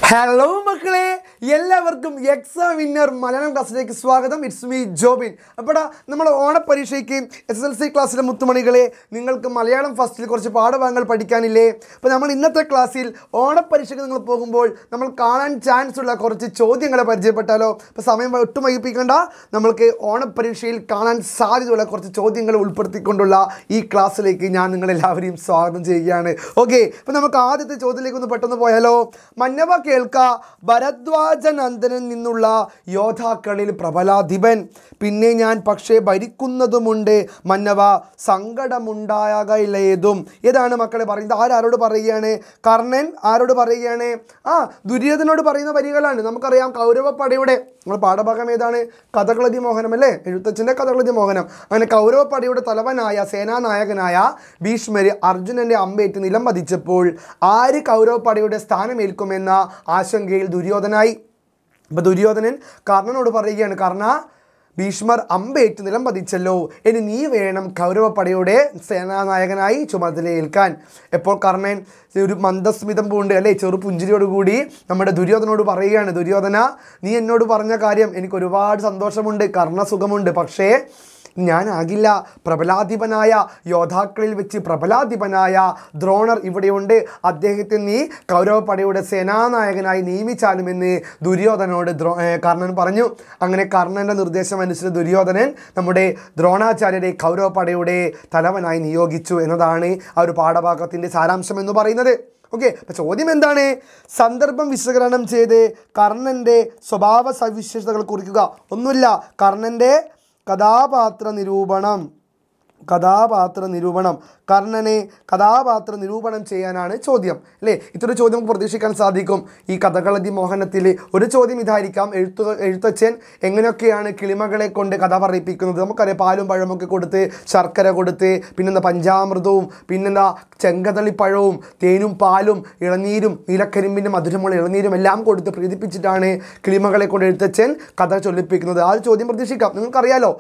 Hello മക്കളെ, എല്ലാവർക്കും exam winner Malayalam ക്ലാസ്സിലേക്ക് സ്വാഗതം. It's me Jobin. അപ്പോൾ നമ്മൾ ഓണപ്പരീക്ഷയ്ക്ക് SSLC ക്ലാസ്സിലെ മുത്തുമണികളെ, നിങ്ങൾക്ക് മലയാളം ഫസ്റ്റിൽ കുറച്ച് പാഠഭാഗങ്ങൾ പഠിക്കാനില്ലേ? അപ്പോൾ നമ്മൾ ഇന്നത്തെ ക്ലാസ്സിൽ ഓണപ്പരീക്ഷയ്ക്ക് നിങ്ങൾ പോകുമ്പോൾ നമ്മൾ കാണാൻ ചാൻസ് ഉള്ള കുറച്ച് ചോദ്യങ്ങളെ പരിചയപ്പെട്ടാലോ? അപ്പോൾ സമയം ഒട്ടും വൈകിപ്പിക്കേണ്ട, നമ്മൾക്ക് ഓണപ്പരീക്ഷയിൽ കാണാൻ സാധ്യതയുള്ള കുറച്ച് ചോദ്യങ്ങൾ ഉൾപ്പെടുത്തിക്കൊണ്ടുള്ള ഈ ക്ലാസ്സിലേക്ക് ഞാൻ നിങ്ങളെല്ലാവരെയും സ്വാഗതം ചെയ്യുകയാണ്. ഓക്കെ, അപ്പോൾ നമുക്ക് ആദ്യത്തെ ചോദ്യത്തിലേക്ക് ഒന്ന് പെട്ടെന്ന് പോയാലോ? മന്നവ കേൾക്ക, ഭരദ്വാജനന്ദനിൽ നിന്നുള്ള യോദ്ധാക്കളിൽ പ്രബലാധിപൻ. പിന്നെ ഞാൻ പക്ഷേ ഭരിക്കുന്നതുമുണ്ട് മന്നവ, സങ്കടമുണ്ടാകയില്ലേതും. ഏതാണ് മക്കളെ പറയുന്നത്? ആരോട് പറയുകയാണ്? കർണൻ ആരോട് പറയുകയാണ്? ദുര്യോധനോട് പറയുന്ന വരികളാണ്. നമുക്കറിയാം കൗരവപ്പടയുടെ നമ്മൾ പാഠഭാഗം ഏതാണ്? കഥകളതി മോഹനം അല്ലേ? എഴുത്തച്ഛൻ്റെ കഥകളതി മോഹനം. അങ്ങനെ കൗരവപ്പടയുടെ തലവനായ സേനാനായകനായ ഭീഷ്മര് അർജുനൻ്റെ അമ്പേറ്റ് നിലം പതിച്ചപ്പോൾ ആര് കൗരവപ്പടയുടെ സ്ഥാനമേൽക്കുമെന്ന ആശങ്കയിൽ ദുര്യോധനായി. അപ്പോൾ ദുര്യോധനൻ കർണനോട് പറയുകയാണ്, കർണ, ഭീഷ്മർ അമ്പേറ്റ് നിലം പതിച്ചല്ലോ, ഇനി നീ വേണം കൗരവപ്പടയുടെ സേനാനായകനായി ചുമതലയേൽക്കാൻ. എപ്പോൾ കർണൻ ഒരു മന്ദസ്മിതം പൂണ്ട് അല്ലേ, ചെറുപുഞ്ചിരിയോടുകൂടി നമ്മുടെ ദുര്യോധനോട് പറയുകയാണ്, ദുര്യോധന, നീ എന്നോട് പറഞ്ഞ കാര്യം എനിക്ക് ഒരുപാട് സന്തോഷമുണ്ട്, കർണസുഖമുണ്ട്, പക്ഷേ ഞാനാകില്ല. പ്രബലാധിപനായ യോദ്ധാക്കളിൽ വെച്ച് പ്രബലാധിപനായ ദ്രോണർ ഇവിടെയുണ്ട്, അദ്ദേഹത്തെ നീ കൗരവപ്പടയുടെ സേനാനായകനായി നിയമിച്ചാലുമെന്ന് ദുര്യോധനോട് കർണൻ പറഞ്ഞു. അങ്ങനെ കർണൻ്റെ നിർദ്ദേശം അനുസരിച്ച് ദുര്യോധനൻ നമ്മുടെ ദ്രോണാചാര്യരെ കൗരവപ്പടയുടെ തലവനായി നിയോഗിച്ചു എന്നതാണ് ആ ഒരു പാഠഭാഗത്തിൻ്റെ സാരാംശം എന്ന് പറയുന്നത്. ഓക്കെ, അപ്പോൾ ചോദ്യം എന്താണ്? സന്ദർഭം വിശകലനം ചെയ്ത് കർണൻ്റെ സ്വഭാവ സവിശേഷതകൾ കുറിക്കുക. ഒന്നുമില്ല, കർണൻ്റെ കഥാപാത്ര നിരൂപണം കർണനെ കഥാപാത്ര നിരൂപണം ചെയ്യാനാണ് ചോദ്യം അല്ലേ? ഇത്രയൊരു ചോദ്യം നമുക്ക് പ്രതീക്ഷിക്കാൻ സാധിക്കും. ഈ കഥകളതി മോഹനത്തിൽ ഒരു ചോദ്യം ഇതായിരിക്കാം, എഴുത്തച്ഛൻ എങ്ങനെയൊക്കെയാണ് കിളിമകളെ കൊണ്ട് കഥ പറയിപ്പിക്കുന്നത്? നമുക്കറിയാം, പാലും പഴമൊക്കെ കൊടുത്ത്, ശർക്കര കൊടുത്ത്, പിന്നെന്താ പഞ്ചാമൃതവും, പിന്നെന്താ ചെങ്കതളിപ്പഴവും, തേനും പാലും ഇളനീരും നീലക്കരിമ്പിൻ്റെ മധുരമുള്ള ഇളനീരും എല്ലാം കൊടുത്ത് പ്രീതിപ്പിച്ചിട്ടാണ് കിളിമകളെ കൊണ്ട് എഴുത്തച്ഛൻ കഥ ചൊല്ലിപ്പിക്കുന്നത്. ആ ഒരു ചോദ്യം പ്രതീക്ഷിക്കാം. നിങ്ങൾക്കറിയാലോ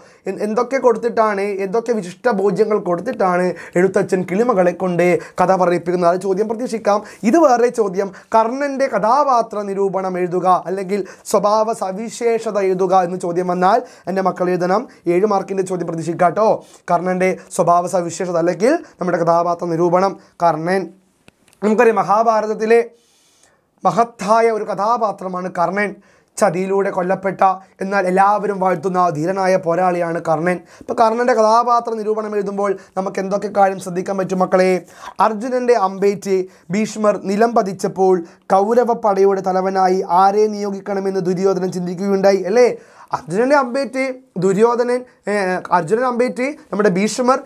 എന്തൊക്കെ കൊടുത്തിട്ടാണ്, എന്തൊക്കെ വിശിഷ്ട ഭോജ്യങ്ങൾ കൊടുത്തിട്ടാണ് എഴുത്തച്ഛൻ കിളിമകളെ കൊണ്ട് കഥ പറയിപ്പിക്കുന്നത്. ആ ചോദ്യം പ്രതീക്ഷിക്കാം. ഇത് വേറെ ചോദ്യം, കർണൻ്റെ കഥാപാത്ര നിരൂപണം എഴുതുക അല്ലെങ്കിൽ സ്വഭാവ സവിശേഷത എഴുതുക എന്ന് ചോദ്യം വന്നാൽ എൻ്റെ മക്കൾ എഴുതണം. 7 മാർക്കിൻ്റെ ചോദ്യം പ്രതീക്ഷിക്കാട്ടോ. കർണൻ്റെ സ്വഭാവ സവിശേഷത അല്ലെങ്കിൽ നമ്മുടെ കഥാപാത്ര നിരൂപണം. കർണൻ നമുക്കറിയാം, മഹാഭാരതത്തിലെ മഹത്തായ ഒരു കഥാപാത്രമാണ് കർണൻ. ചതിയിലൂടെ കൊല്ലപ്പെട്ട എന്നാൽ എല്ലാവരും വാഴ്ത്തുന്ന ധീരനായ പോരാളിയാണ് കർണൻ. ഇപ്പോൾ കർണൻ്റെ കഥാപാത്ര നിരൂപണം എഴുതുമ്പോൾ നമുക്ക് എന്തൊക്കെ കാര്യം ശ്രദ്ധിക്കാൻ പറ്റും മക്കളെ? അർജുനൻ്റെ അമ്പേറ്റ് ഭീഷ്മർ നിലം പതിച്ചപ്പോൾ കൗരവപ്പടയുടെ തലവനായി ആരെ നിയോഗിക്കണമെന്ന് ദുര്യോധനൻ ചിന്തിക്കുകയുണ്ടായി അല്ലേ? അർജുനൻ്റെ അമ്പേറ്റ് അർജുനൻ അമ്പേറ്റ് നമ്മുടെ ഭീഷ്മർ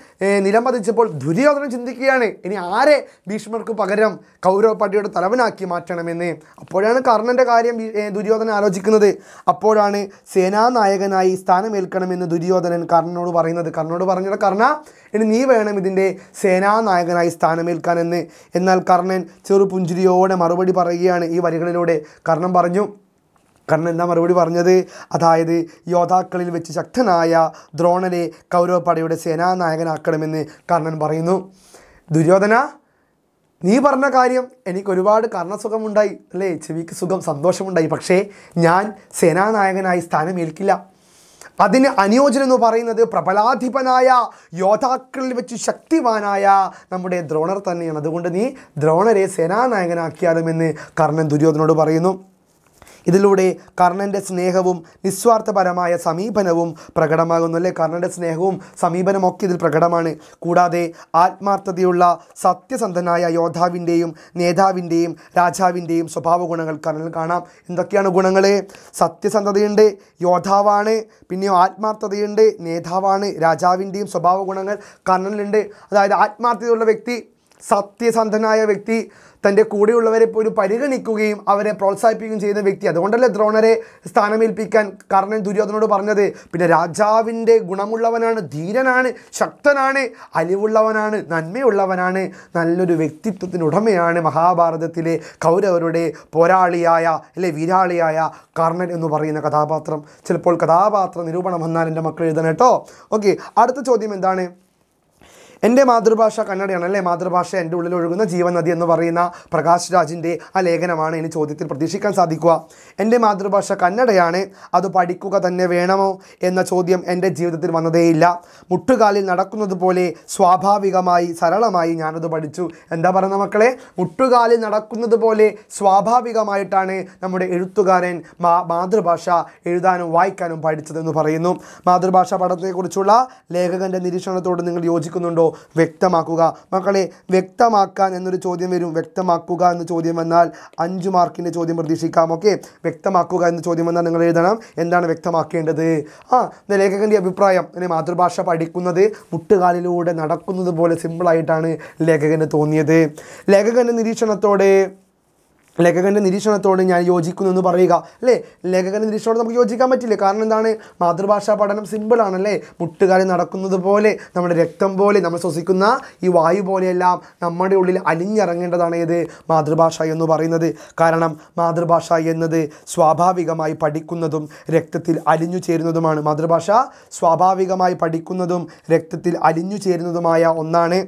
നിലം പതിച്ചപ്പോൾ ദുര്യോധനൻ ചിന്തിക്കുകയാണ്, ഇനി ആരെ ഭീഷ്മർക്ക് പകരം കൗരവപ്പടയുടെ തലവനാക്കി മാറ്റണമെന്ന്. അപ്പോഴാണ് കർണൻ്റെ കാര്യം ദുര്യോധനൻ ആലോചിക്കുന്നത്. അപ്പോഴാണ് സേനാനായകനായി സ്ഥാനമേൽക്കണമെന്ന് ദുര്യോധനൻ കർണനോട് പറയുന്നത്. കർണനോട് പറഞ്ഞത്, കർണ, ഇനി നീ വേണം ഇതിൻ്റെ സേനാനായകനായി സ്ഥാനമേൽക്കാനെന്ന്. എന്നാൽ കർണൻ ചെറുപുഞ്ചിരിയോടെ മറുപടി പറയുകയാണ് ഈ വരികളിലൂടെ. കർണൻ എന്താ മറുപടി പറഞ്ഞത്? അതായത് യോദ്ധാക്കളിൽ വെച്ച് ശക്തനായ ദ്രോണരെ കൗരവപ്പടയുടെ സേനാനായകനാക്കണമെന്ന് കർണൻ പറയുന്നു. ദുര്യോധന, നീ പറഞ്ഞ കാര്യം എനിക്ക് ഒരുപാട് കർണസുഖമുണ്ടായി അല്ലേ, ചെവിക്ക് സുഖം, സന്തോഷമുണ്ടായി, പക്ഷേ ഞാൻ സേനാനായകനായി സ്ഥാനമേൽക്കില്ല. അതിന് അനുയോജ്യനെന്ന് പറയുന്നത് പ്രബലാധിപനായ യോദ്ധാക്കളിൽ വെച്ച് ശക്തിവാനായ നമ്മുടെ ദ്രോണർ തന്നെയാണ്. അതുകൊണ്ട് നീ ദ്രോണരെ സേനാനായകനാക്കിയാലുമെന്ന് കർണൻ ദുര്യോധനോട് പറയുന്നു. ഇതിലൂടെ കർണൻ്റെ സ്നേഹവും നിസ്വാർത്ഥപരമായ സമീപനവും പ്രകടമാകുന്നു അല്ലേ? കർണൻ്റെ സ്നേഹവും സമീപനമൊക്കെ ഇതിൽ പ്രകടമാണ്. കൂടാതെ ആത്മാർത്ഥതയുള്ള സത്യസന്ധനായ യോദ്ധാവിൻ്റെയും നേതാവിൻ്റെയും രാജാവിൻ്റെയും സ്വഭാവ ഗുണങ്ങൾ കർണനിൽ കാണാം. എന്തൊക്കെയാണ് ഗുണങ്ങൾ? സത്യസന്ധതയുണ്ട്, യോദ്ധാവാണ്, പിന്നെയോ ആത്മാർത്ഥതയുണ്ട്, നേതാവാണ്, രാജാവിൻ്റെയും സ്വഭാവ ഗുണങ്ങൾ കർണനിലുണ്ട്. അതായത് ആത്മാർത്ഥതയുള്ള വ്യക്തി, സത്യസന്ധനായ വ്യക്തി, തൻ്റെ കൂടെയുള്ളവരെ പോലും പരിഗണിക്കുകയും അവരെ പ്രോത്സാഹിപ്പിക്കുകയും ചെയ്യുന്ന വ്യക്തി. അതുകൊണ്ടല്ലേ ദ്രോണരെ സ്ഥാനമേൽപ്പിക്കാൻ കർണൻ ദുര്യോധനോട് പറഞ്ഞത്. പിന്നെ രാജാവിൻ്റെ ഗുണമുള്ളവനാണ്, ധീരനാണ്, ശക്തനാണ്, അലിവുള്ളവനാണ്, നന്മയുള്ളവനാണ്, നല്ലൊരു വ്യക്തിത്വത്തിനുടമയാണ് മഹാഭാരതത്തിലെ കൗരവരുടെ പോരാളിയായ അല്ലെ വീരാളിയായ കർണൻ എന്ന് പറയുന്ന കഥാപാത്രം. ചിലപ്പോൾ കഥാപാത്ര നിരൂപണം വന്നാൽ എൻ്റെ മക്കൾ എഴുതണം കേട്ടോ. ഓക്കെ, അടുത്ത ചോദ്യം എന്താണ്? എൻ്റെ മാതൃഭാഷ കന്നഡയാണ് അല്ലേ, മാതൃഭാഷ എൻ്റെ ഉള്ളിൽ ഒഴുകുന്ന ജീവനദി എന്ന് പറയുന്ന പ്രകാശ് രാജിൻ്റെ ആ ലേഖനമാണ് ഇനി ചോദ്യത്തിൽ പ്രതീക്ഷിക്കാൻ സാധിക്കുക. എൻ്റെ മാതൃഭാഷ കന്നഡയാണ്, അത് പഠിക്കുക തന്നെ വേണമോ എന്ന ചോദ്യം എൻ്റെ ജീവിതത്തിൽ വന്നതേയില്ല. മുട്ടുകാലിൽ നടക്കുന്നത് പോലെ സ്വാഭാവികമായി സരളമായി ഞാനത് പഠിച്ചു. എന്താ പറയുന്ന മക്കളെ, മുട്ടുകാലിൽ നടക്കുന്നത് പോലെ സ്വാഭാവികമായിട്ടാണ് നമ്മുടെ എഴുത്തുകാരൻ മാതൃഭാഷ എഴുതാനും വായിക്കാനും പഠിച്ചതെന്ന് പറയുന്നു. മാതൃഭാഷ പഠനത്തെക്കുറിച്ചുള്ള ലേഖകൻ്റെ നിരീക്ഷണത്തോട് നിങ്ങൾ യോജിക്കുന്നുണ്ടോ? വ്യക്തമാക്കുക. മക്കളെ, വ്യക്തമാക്കാൻ എന്നൊരു ചോദ്യം വരും. വ്യക്തമാക്കുക എന്ന ചോദ്യം വന്നാൽ 5 മാർക്കിൻ്റെ ചോദ്യം പ്രതീക്ഷിക്കാം. ഓക്കെ, വ്യക്തമാക്കുക എന്ന ചോദ്യം വന്നാൽ നിങ്ങൾ എഴുതണം എന്താണ് വ്യക്തമാക്കേണ്ടത്. ലേഖകൻ്റെ അഭിപ്രായം, മാതൃഭാഷ പഠിക്കുന്നത് മുട്ടുകാലിലൂടെ നടക്കുന്നത് പോലെ സിമ്പിളായിട്ടാണ് ലേഖകന് തോന്നിയത്. ലേഖകൻ്റെ നിരീക്ഷണത്തോട് ഞാൻ യോജിക്കുന്നു എന്ന് പറയുക അല്ലേ. ലേഖകൻ്റെ നിരീക്ഷണത്തോട് നമുക്ക് യോജിക്കാൻ പറ്റില്ല. കാരണം എന്താണ്, മാതൃഭാഷാ പഠനം സിമ്പിളാണല്ലേ. മുട്ടുകാലിൽ നടക്കുന്നത് പോലെ, നമ്മുടെ രക്തം പോലെ, നമ്മൾ ശ്വസിക്കുന്ന ഈ വായു പോലെയെല്ലാം നമ്മുടെ ഉള്ളിൽ അലിഞ്ഞിറങ്ങേണ്ടതാണ് ഏത്, മാതൃഭാഷ എന്ന് പറയുന്നത്. കാരണം മാതൃഭാഷ എന്നത് സ്വാഭാവികമായി പഠിക്കുന്നതും രക്തത്തിൽ അലിഞ്ഞു ചേരുന്നതുമാണ്. മാതൃഭാഷ സ്വാഭാവികമായി പഠിക്കുന്നതും രക്തത്തിൽ അലിഞ്ഞു ചേരുന്നതുമായ ഒന്നാണ്.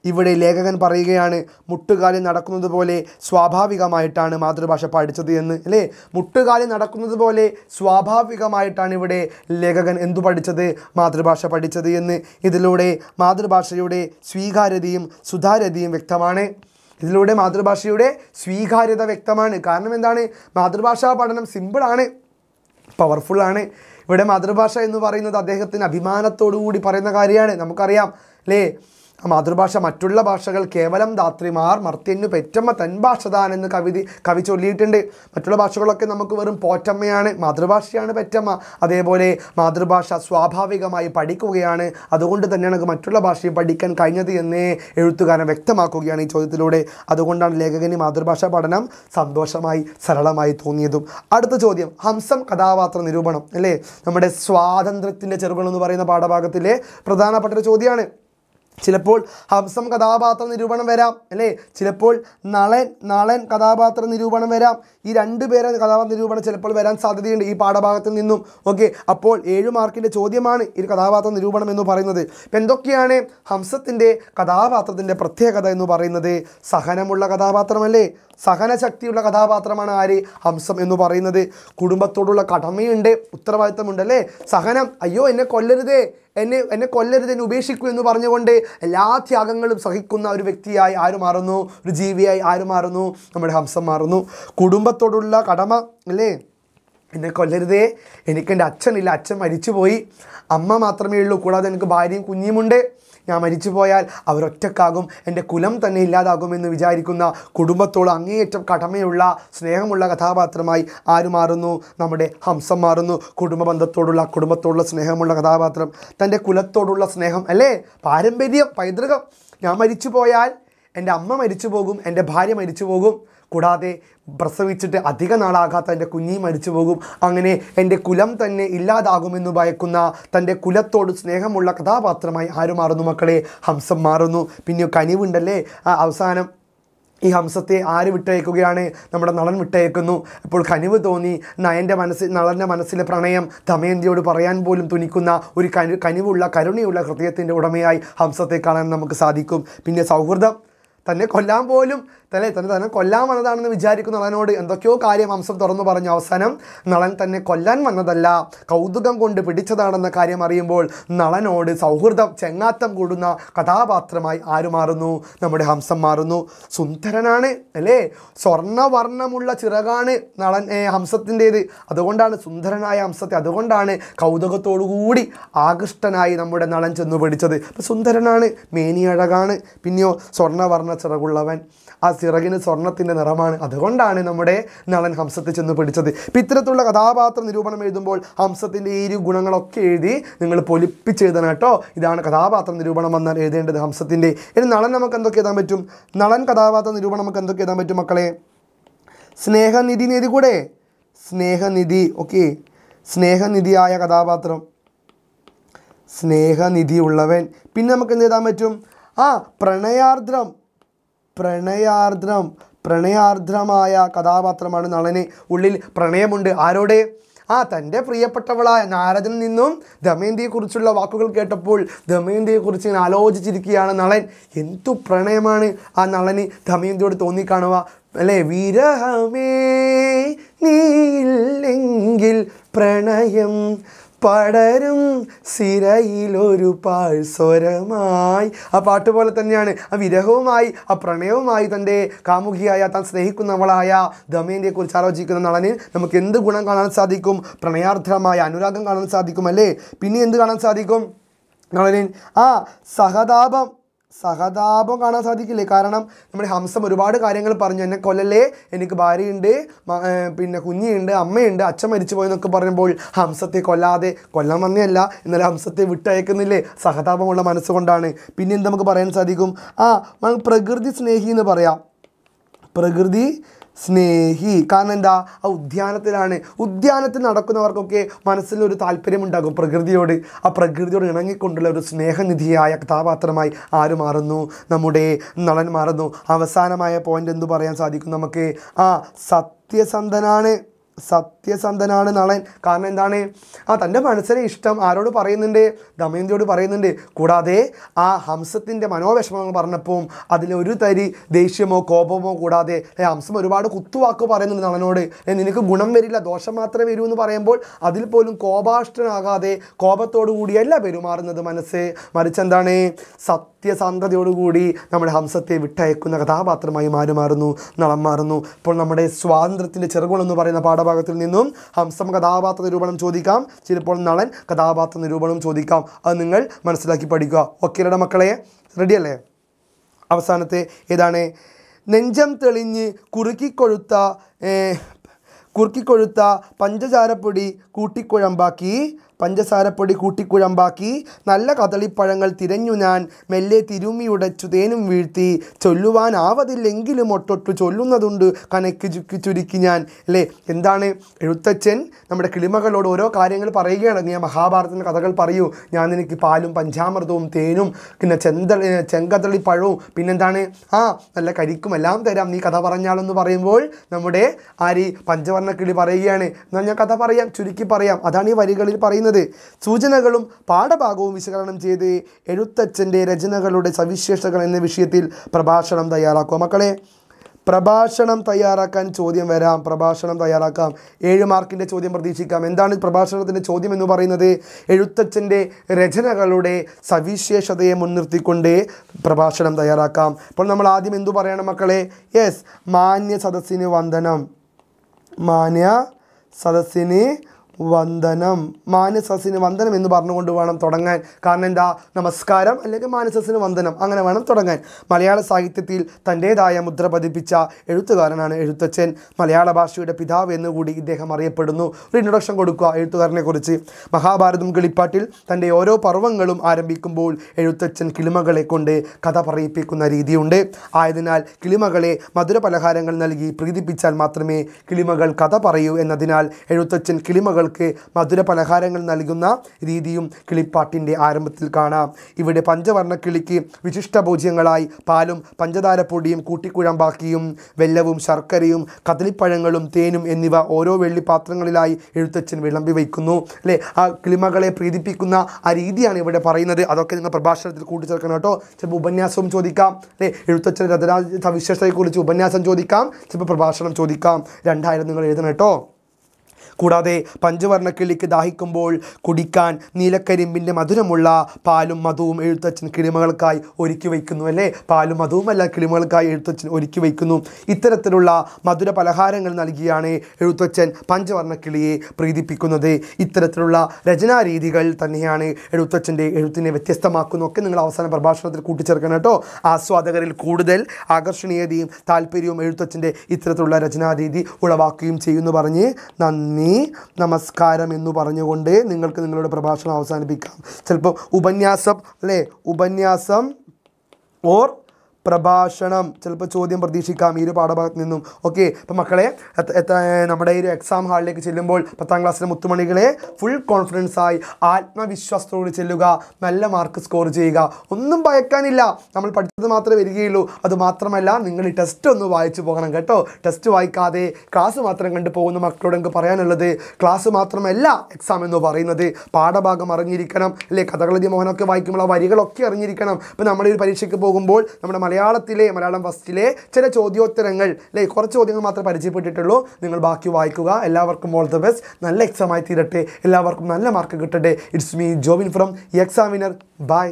ഇവിടെ ലേഖകൻ പറയുകയാണ്, മുട്ടുകാലിൽ നടക്കുന്നത് പോലെ സ്വാഭാവികമായിട്ടാണ് മാതൃഭാഷ പഠിച്ചത് എന്ന് അല്ലേ. മുട്ടുകാലിൽ നടക്കുന്നത് പോലെ സ്വാഭാവികമായിട്ടാണ് ഇവിടെ ലേഖകൻ എന്തു പഠിച്ചത്, മാതൃഭാഷ പഠിച്ചത് എന്ന്. ഇതിലൂടെ മാതൃഭാഷയുടെ സ്വീകാര്യതയും സുതാര്യതയും വ്യക്തമാണ്. ഇതിലൂടെ മാതൃഭാഷയുടെ സ്വീകാര്യത വ്യക്തമാണ്. കാരണം എന്താണ്, മാതൃഭാഷാ പഠനം സിമ്പിളാണ്, പവർഫുള്ളാണ്. ഇവിടെ മാതൃഭാഷ എന്ന് പറയുന്നത് അദ്ദേഹത്തിന് അഭിമാനത്തോടു കൂടി പറയുന്ന കാര്യമാണ്. നമുക്കറിയാം അല്ലേ, മാതൃഭാഷ മറ്റുള്ള ഭാഷകൾ കേവലം ധാത്രിമാർ മർത്യന്നു പെറ്റമ്മ തൻ ഭാഷതാൻ എന്ന് കവി ചൊല്ലിയിട്ടുണ്ട്. മറ്റുള്ള ഭാഷകളൊക്കെ നമുക്ക് വെറും പോറ്റമ്മയാണ്, മാതൃഭാഷയാണ് പെറ്റമ്മ. അതേപോലെ മാതൃഭാഷ സ്വാഭാവികമായി പഠിക്കുകയാണ്, അതുകൊണ്ട് തന്നെയാണ് നമുക്ക് മറ്റുള്ള ഭാഷയെ പഠിക്കാൻ കഴിഞ്ഞത് എന്ന് എഴുത്തുകാരൻ വ്യക്തമാക്കുകയാണ് ഈ ചോദ്യത്തിലൂടെ. അതുകൊണ്ടാണ് ലേഖകന് മാതൃഭാഷാ പഠനം സന്തോഷമായി സരളമായി തോന്നിയതും. അടുത്ത ചോദ്യം, ഹംസം കഥാപാത്ര നിരൂപണം അല്ലേ. നമ്മുടെ സ്വാതന്ത്ര്യത്തിൻ്റെ ചെറുകൾ എന്ന് പറയുന്ന പാഠഭാഗത്തിലെ പ്രധാനപ്പെട്ട ഒരു ചോദ്യമാണ്. ചിലപ്പോൾ ഹംസം കഥാപാത്ര നിരൂപണം വരാം അല്ലേ, ചിലപ്പോൾ നളൻ കഥാപാത്ര നിരൂപണം വരാം. ഈ 2 പേരെ കഥാപാത്ര നിരൂപണം ചിലപ്പോൾ വരാൻ സാധ്യതയുണ്ട് ഈ പാഠഭാഗത്തിൽ നിന്നും. ഓക്കെ, അപ്പോൾ 7 മാർക്കിൻ്റെ ചോദ്യമാണ് ഈ കഥാപാത്ര നിരൂപണം എന്ന് പറയുന്നത്. ഇപ്പം എന്തൊക്കെയാണ് ഹംസത്തിൻ്റെ കഥാപാത്രത്തിൻ്റെ പ്രത്യേകത എന്ന് പറയുന്നത്? സഹനമുള്ള കഥാപാത്രമല്ലേ, സഹനശക്തിയുള്ള കഥാപാത്രമാണ് ആര്, ഹംസം എന്ന് പറയുന്നത്. കുടുംബത്തോടുള്ള കടമയുണ്ട്, ഉത്തരവാദിത്തമുണ്ടല്ലേ. സഹനം, അയ്യോ എന്നെ കൊല്ലരുതേ, എന്നെ കൊല്ലരുത്, എന്നെ ഉപേക്ഷിക്കൂ എന്ന് പറഞ്ഞുകൊണ്ട് എല്ലാ ത്യാഗങ്ങളും സഹിക്കുന്ന ഒരു വ്യക്തിയായി ആര് മാറുന്നു, ഒരു ജീവിയായി ആര് മാറുന്നു, നമ്മുടെ ഹംസം മാറുന്നു. കുടുംബത്തോടുള്ള കടമ അല്ലേ, എന്നെ കൊല്ലരുതേ, എനിക്കെൻ്റെ അച്ഛനില്ല, അച്ഛൻ മരിച്ചുപോയി, അമ്മ മാത്രമേ ഉള്ളൂ, കൂടാതെ എനിക്ക് ഭാര്യയും കുഞ്ഞുമുണ്ട്, ഞാൻ മരിച്ചു പോയാൽ അവരൊറ്റക്കാകും, എൻ്റെ കുലം തന്നെ ഇല്ലാതാകുമെന്ന് വിചാരിക്കുന്ന കുടുംബത്തോട് അങ്ങേയറ്റം കടമയുള്ള സ്നേഹമുള്ള കഥാപാത്രമായി ആര് മാറുന്നു, നമ്മുടെ ഹംസം മാറുന്നു. കുടുംബത്തോടുള്ള സ്നേഹമുള്ള കഥാപാത്രം, തൻ്റെ കുലത്തോടുള്ള സ്നേഹം അല്ലേ, പാരമ്പര്യം, പൈതൃകം. ഞാൻ മരിച്ചു പോയാൽ എൻ്റെ അമ്മ മരിച്ചു പോകും, എൻ്റെ ഭാര്യ മരിച്ചു പോകും, കൂടാതെ പ്രസവിച്ചിട്ട് അധിക നാളാകാത്ത എൻ്റെ കുഞ്ഞി മരിച്ചു പോകും. അങ്ങനെ എൻ്റെ കുലം തന്നെ ഇല്ലാതാകുമെന്ന് ഭയക്കുന്ന തൻ്റെ കുലത്തോട് സ്നേഹമുള്ള കഥാപാത്രമായി ആര് മാറുന്നു മക്കളെ, ഹംസം മാറുന്നു. പിന്നെ കനിവുണ്ടല്ലേ, അവസാനം ഈ ഹംസത്തെ ആര് വിട്ടയക്കുകയാണ്, നമ്മുടെ നളൻ വിട്ടയക്കുന്നു. അപ്പോൾ കനിവ് തോന്നി നളൻ്റെ മനസ്സിലെ പ്രണയം ദമയന്തിയോട് പറയാൻ പോലും തുനിക്കുന്ന ഒരു കനിവുള്ള കരുണയുള്ള ഹൃദയത്തിൻ്റെ ഉടമയായി ഹംസത്തെ കാണാൻ നമുക്ക് സാധിക്കും. പിന്നെ സൗഹൃദം, തന്നെ കൊല്ലാൻ പോലും തന്നെ കൊല്ലാൻ വന്നതാണെന്ന് വിചാരിക്കുന്ന നളനോട് എന്തൊക്കെയോ കാര്യം ഹംസം തുറന്നു പറഞ്ഞു. അവസാനം നളൻ തന്നെ കൊല്ലാൻ വന്നതല്ല, കൗതുകം കൊണ്ട് പിടിച്ചതാണെന്ന കാര്യം അറിയുമ്പോൾ നളനോട് സൗഹൃദം, ചെങ്ങാത്തം കൂടുന്ന കഥാപാത്രമായി ആര് മാറുന്നു, നമ്മുടെ ഹംസം മാറുന്നു. സുന്ദരനാണ് അല്ലേ, സ്വർണ്ണവർണ്ണമുള്ള ചിറകാണ് ഹംസത്തിൻ്റേത്. അതുകൊണ്ടാണ് സുന്ദരനായ ഹംസത്തെ, അതുകൊണ്ടാണ് കൗതുകത്തോടുകൂടി ആകൃഷ്ടനായി നമ്മുടെ നളൻ ചെന്നു പിടിച്ചത്. അപ്പം സുന്ദരനാണ്, മേനി അഴകാണ്, പിന്നെയോ സ്വർണ്ണവർണ്ണ ചിറകുള്ളവൻ, ആ ചിറകിന് സ്വർണ്ണത്തിൻ്റെ നിറമാണ്. അതുകൊണ്ടാണ് നമ്മുടെ നളൻ ഹംസത്തെ ചെന്ന് പിടിച്ചത്. ഇപ്പം ഇത്തരത്തിലുള്ള കഥാപാത്ര നിരൂപണം എഴുതുമ്പോൾ ഹംസത്തിൻ്റെ ഈ ഗുണങ്ങളൊക്കെ എഴുതി നിങ്ങൾ പൊലിപ്പിച്ചെഴുതണം കേട്ടോ. ഇതാണ് കഥാപാത്ര നിരൂപണം വന്നാൽ എഴുതേണ്ടത് ഹംസത്തിൻ്റെ. ഇനി നളൻ നമുക്ക് എന്തൊക്കെ എഴുതാൻ പറ്റും, നളൻ കഥാപാത്ര നിരൂപണം നമുക്ക് എന്തൊക്കെ എഴുതാൻ പറ്റും മക്കളെ? സ്നേഹനിധി എഴുതി കൂടെ, സ്നേഹനിധി. ഓക്കെ, സ്നേഹനിധിയായ കഥാപാത്രം, സ്നേഹനിധി ഉള്ളവൻ. പിന്നെ നമുക്ക് എന്ത് എഴുതാൻ പറ്റും? പ്രണയാർദ്രമായ കഥാപാത്രമാണ് നളന്. ഉള്ളിൽ പ്രണയമുണ്ട്, ആരോടെ? തൻ്റെ പ്രിയപ്പെട്ടവളായ നാരദനിൽ നിന്നും ദമയന്തിയെക്കുറിച്ചുള്ള വാക്കുകൾ കേട്ടപ്പോൾ ദമയന്തിയെക്കുറിച്ച് ഇങ്ങനെ ആലോചിച്ചിരിക്കുകയാണ് നളൻ. എന്തു പ്രണയമാണ് ആ നളന് ദമയന്തിയോട് തോന്നിക്കാണുക അല്ലേ. വിരഹമേ നീയില്ലെങ്കിൽ പ്രണയം പടരും സിരയിലൊരു പാഴ്സ്വരമായി. ആ പാട്ട് പോലെ തന്നെയാണ് ആ വിരഹവുമായി ആ പ്രണയവുമായി തൻ്റെ കാമുകിയായ താൻ സ്നേഹിക്കുന്നവളായ ദമയന്തിയെക്കുറിച്ച് ആലോചിക്കുന്ന നളന് നമുക്ക് എന്ത് ഗുണം കാണാൻ സാധിക്കും? പ്രണയാർദ്രമായ അനുരാഗം കാണാൻ സാധിക്കും അല്ലേ. പിന്നെ എന്ത് കാണാൻ സാധിക്കും? നളന് സഹതാപം കാണാൻ സാധിക്കില്ലേ? കാരണം നമ്മുടെ ഹംസം ഒരുപാട് കാര്യങ്ങൾ പറഞ്ഞു, എന്നെ കൊല്ലല്ലേ, എനിക്ക് ഭാര്യയുണ്ട്, പിന്നെ കുഞ്ഞിയുണ്ട്, അമ്മയുണ്ട്, അച്ഛൻ മരിച്ചു പോയെന്നൊക്കെ പറയുമ്പോൾ ഹംസത്തെ കൊല്ലാൻ വന്നതല്ല, എന്നാലും ഹംസത്തെ വിട്ടയക്കുന്നില്ലേ? സഹതാപമുള്ള മനസ്സുകൊണ്ടാണ്. പിന്നെ എന്ത് നമുക്ക് പറയാൻ സാധിക്കും? പ്രകൃതി സ്നേഹി എന്ന് പറയാം. പ്രകൃതി സ്നേഹി. കാരണം എന്താ? ആ ഉദ്യാനത്തിൽ നടക്കുന്നവർക്കൊക്കെ മനസ്സിലൊരു താല്പര്യമുണ്ടാകും പ്രകൃതിയോട്. ആ പ്രകൃതിയോട് ഇണങ്ങിക്കൊണ്ടുള്ള ഒരു സ്നേഹനിധിയായ കഥാപാത്രമായി ആര് മാറുന്നു? നമ്മുടെ നളൻ മാറുന്നു. അവസാനമായ പോയിന്റ് എന്തു പറയാൻ സാധിക്കും നമുക്ക്? സത്യസന്ധനാണ് നളൻ. കാരണം എന്താണ്? തൻ്റെ മനസ്സിലെ ഇഷ്ടം ആരോട് പറയുന്നുണ്ട്? ദമയന്തിയോട് പറയുന്നുണ്ട്. കൂടാതെ ആ ഹംസത്തിൻ്റെ മനോവിഷമങ്ങൾ പറഞ്ഞപ്പോൾ അതിലൊരു തരി ദേഷ്യമോ കോപമോ കൂടാതെ ഹംസം ഒരുപാട് കുത്തുവാക്ക് പറയുന്നുണ്ട് നളനോട്. നിനക്ക് ഗുണം വരില്ല, ദോഷം മാത്രമേ വരൂ എന്ന് പറയുമ്പോൾ അതിൽ പോലും കോപാഷ്ടനാകാതെ കോപത്തോടു കൂടിയല്ല പെരുമാറുന്നത് മനസ്സ്. മറിച്ചെന്താണ്? സത്യസന്ധതയോടുകൂടി നമ്മുടെ ഹംസത്തെ വിട്ടയക്കുന്ന കഥാപാത്രമായി മാറുന്നു, നളൻ മാറുന്നു. ഇപ്പോൾ നമ്മുടെ സ്വാതന്ത്ര്യത്തിൻ്റെ ചെറുകുളെന്ന് പറയുന്ന പാഠഭാഗത്തിൽ നിന്നും ഹംസം കഥാപാത്ര നിരൂപണം ചോദിക്കാം, ചിലപ്പോൾ നളൻ കഥാപാത്ര നിരൂപണം ചോദിക്കാം. അത് നിങ്ങൾ മനസ്സിലാക്കി പഠിക്കുക. ഓക്കെ മക്കളെ, റെഡിയല്ലേ? അവസാനത്തെ ഏതാണ്? നെഞ്ചം തെളിഞ്ഞ് കുറുക്കിക്കൊഴുത്ത പഞ്ചസാരപ്പൊടി കൂട്ടിക്കുഴമ്പാക്കി നല്ല കദളിപ്പഴങ്ങൾ തിരഞ്ഞു ഞാൻ മെല്ലെ തിരുമ്മിയുടച്ചു തേനും വീഴ്ത്തി ചൊല്ലുവാനാവതില്ലെങ്കിലും ഒട്ടൊട്ടു ചൊല്ലുന്നതുണ്ട് കനക്ക് ചുരുക്കി ഞാൻ അല്ലേ. എന്താണ്? എഴുത്തച്ഛൻ നമ്മുടെ കിളിമകളോട് ഓരോ കാര്യങ്ങൾ പറയുകയാണ്. നീ മഹാഭാരതത്തിൻ്റെ കഥകൾ പറയൂ, ഞാൻ നിനക്ക് പാലും പഞ്ചാമൃതവും തേനും പിന്നെ ചെങ്കദളിപ്പഴവും പിന്നെന്താണ് നല്ല കരിക്കും എല്ലാം തരാം, നീ കഥ പറഞ്ഞാലെന്ന് പറയുമ്പോൾ നമ്മുടെ പഞ്ചവർണ്ണക്കിളി പറയുകയാണ്, എന്നാൽ ഞാൻ കഥ പറയാം, ചുരുക്കി പറയാം. അതാണ് ഈ വരികളിൽ പറയുന്നത്. സൂചനകളും പാഠഭാഗവും വിശകലനം ചെയ്ത് എഴുത്തച്ഛൻ്റെ രചനകളുടെ സവിശേഷതകൾ എന്ന വിഷയത്തിൽ പ്രഭാഷണം തയ്യാറാക്കുക. മക്കളെ, പ്രഭാഷണം തയ്യാറാക്കാൻ ചോദ്യം വരാം. പ്രഭാഷണം തയ്യാറാക്കാം. 7 മാർക്കിൻ്റെ ചോദ്യം പ്രതീക്ഷിക്കാം. എന്താണ് പ്രഭാഷണത്തിൻ്റെ ചോദ്യം എന്ന് പറയുന്നത്? എഴുത്തച്ഛൻ്റെ രചനകളുടെ സവിശേഷതയെ മുൻനിർത്തിക്കൊണ്ട് പ്രഭാഷണം തയ്യാറാക്കാം. അപ്പോൾ നമ്മൾ ആദ്യം എന്തു പറയണം മക്കളെ? യെസ്, മാന്യ സദസ്സിന് വന്ദനം. മാന്യ സദസ്സിന് വന്ദനം എന്ന് പറഞ്ഞുകൊണ്ട് വേണം തുടങ്ങാൻ. കാരണം എന്താ? നമസ്കാരം അല്ലെങ്കിൽ മാനസസിന് വന്ദനം, അങ്ങനെ വേണം തുടങ്ങാൻ. മലയാള സാഹിത്യത്തിൽ തൻ്റേതായ മുദ്ര പതിപ്പിച്ച എഴുത്തുകാരനാണ് എഴുത്തച്ഛൻ. മലയാള ഭാഷയുടെ പിതാവ് എന്നുകൂടി ഇദ്ദേഹം അറിയപ്പെടുന്നു. ഒരു ഇൻട്രൊഡക്ഷൻ കൊടുക്കുക എഴുത്തുകാരനെ കുറിച്ച്. മഹാഭാരതം കിളിപ്പാട്ടിൽ തൻ്റെ ഓരോ പർവ്വങ്ങളും ആരംഭിക്കുമ്പോൾ എഴുത്തച്ഛൻ കിളിമകളെ കൊണ്ട് കഥ പറയിപ്പിക്കുന്ന രീതിയുണ്ട്. ആയതിനാൽ കിളിമകളെ മധുര പലഹാരങ്ങൾ നൽകി പ്രീതിപ്പിച്ചാൽ മാത്രമേ കിളിമകൾ കഥ പറയൂ എന്നതിനാൽ എഴുത്തച്ഛൻ കിളിമകൾ മധുര പലഹാരങ്ങൾ നൽകുന്ന രീതിയും കിളിപ്പാട്ടിൻ്റെ ആരംഭത്തിൽ കാണാം. ഇവിടെ പഞ്ചവർണ്ണ കിളിക്ക് വിശിഷ്ട ഭോജ്യങ്ങളായി പാലും പഞ്ചതാരപ്പൊടിയും കൂട്ടിക്കുഴമ്പാക്കിയും വെല്ലവും ശർക്കരയും കദളിപ്പഴങ്ങളും തേനും എന്നിവ ഓരോ വെള്ളിപ്പാത്രങ്ങളിലായി എഴുത്തച്ഛൻ വിളമ്പി വയ്ക്കുന്നു അല്ലേ. ആ കിളിമകളെ പ്രീതിപ്പിക്കുന്ന ആ രീതിയാണ് ഇവിടെ പറയുന്നത്. അതൊക്കെ നിങ്ങൾ പ്രഭാഷണത്തിൽ കൂട്ടിച്ചേർക്കണം കേട്ടോ. ചിലപ്പോൾ ഉപന്യാസവും ചോദിക്കാം അല്ലേ. എഴുത്തച്ഛൻ്റെ രചനാ സവിശേഷതയെക്കുറിച്ച് ഉപന്യാസം ചോദിക്കാം, ചിലപ്പോൾ പ്രഭാഷണം ചോദിക്കാം. രണ്ടായാലും നിങ്ങൾ എഴുതണം കേട്ടോ. കൂടാതെ പഞ്ചവർണ്ണക്കിളിക്ക് ദാഹിക്കുമ്പോൾ കുടിക്കാൻ നീലക്കരിമ്പിൻ്റെ മധുരമുള്ള പാലും മധുവും എഴുത്തച്ഛൻ കിളിമകൾക്കായി ഒരുക്കി വയ്ക്കുന്നു അല്ലേ. പാലും മധുവുമല്ല, കിളിമകൾക്കായി എഴുത്തച്ഛൻ ഒരുക്കി വയ്ക്കുന്നു. ഇത്തരത്തിലുള്ള മധുര പലഹാരങ്ങൾ നൽകിയാണ് എഴുത്തച്ഛൻ പഞ്ചവർണ്ണക്കിളിയെ പ്രീതിപ്പിക്കുന്നത്. ഇത്തരത്തിലുള്ള രചനാരീതികൾ തന്നെയാണ് എഴുത്തച്ഛൻ്റെ എഴുത്തിനെ വ്യത്യസ്തമാക്കുന്നതൊക്കെ നിങ്ങൾ അവസാന പ്രഭാഷണത്തിൽ കൂട്ടിച്ചേർക്കണം കേട്ടോ. ആസ്വാദകരിൽ കൂടുതൽ ആകർഷണീയതയും താല്പര്യവും എഴുത്തച്ഛൻ്റെ ഇത്തരത്തിലുള്ള രചനാരീതി ഉളവാക്കുകയും ചെയ്യുന്നു പറഞ്ഞ് നന്ദി, നമസ്കാരം എന്ന് പറഞ്ഞുകൊണ്ട് നിങ്ങൾക്ക് നിങ്ങളുടെ പ്രഭാഷണം അവസാനിപ്പിക്കാം. ചിലപ്പോൾ ഉപന്യാസം അല്ലേ, ഉപന്യാസം ഓർ പ്രഭാഷണം ചിലപ്പോൾ ചോദ്യം പ്രതീക്ഷിക്കാം ഈ ഒരു പാഠഭാഗത്ത് നിന്നും. ഓക്കെ, അപ്പം മക്കളെ നമ്മുടെ ഈ ഒരു എക്സാം ഹാളിലേക്ക് ചെല്ലുമ്പോൾ 10ാം ക്ലാസ്സിലെ മുത്തുമണികളെ ഫുൾ കോൺഫിഡൻസ് ആയി ആത്മവിശ്വാസത്തോട് ചെല്ലുക, നല്ല മാർക്ക് സ്കോർ ചെയ്യുക, ഒന്നും ഭയക്കാനില്ല. നമ്മൾ പഠിച്ചത് മാത്രമേ വരികയുള്ളൂ. അതുമാത്രമല്ല, നിങ്ങൾ ഈ ടെസ്റ്റ് ഒന്ന് വായിച്ചു പോകണം കേട്ടോ. ടെസ്റ്റ് വായിക്കാതെ ക്ലാസ് മാത്രം കണ്ടു പോകുന്ന മക്കളോട് എനിക്ക് പറയാനുള്ളത്, ക്ലാസ് മാത്രമല്ല എക്സാം എന്ന് പറയുന്നത്. പാഠഭാഗം അറിഞ്ഞിരിക്കണം അല്ലേ? കഥകളി മോഹനമൊക്കെ വായിക്കുമ്പോൾ ആ വരികളൊക്കെ അറിഞ്ഞിരിക്കണം. ഇപ്പം നമ്മുടെ ഒരു പരീക്ഷയ്ക്ക് പോകുമ്പോൾ നമ്മുടെ മലയാളം ഫസ്റ്റിലെ ചില ചോദ്യോത്തരങ്ങൾ അല്ലേ, കുറച്ച് ചോദ്യങ്ങൾ മാത്രമേ പരിചയപ്പെട്ടിട്ടുള്ളൂ. നിങ്ങൾ ബാക്കി വായിക്കുക. എല്ലാവർക്കും ഓൾ ദ ബെസ്റ്റ്. നല്ല എക്സാമായി തീരട്ടെ. എല്ലാവർക്കും നല്ല മാർക്ക് കിട്ടട്ടെ. It's me Jobin from examiner. By.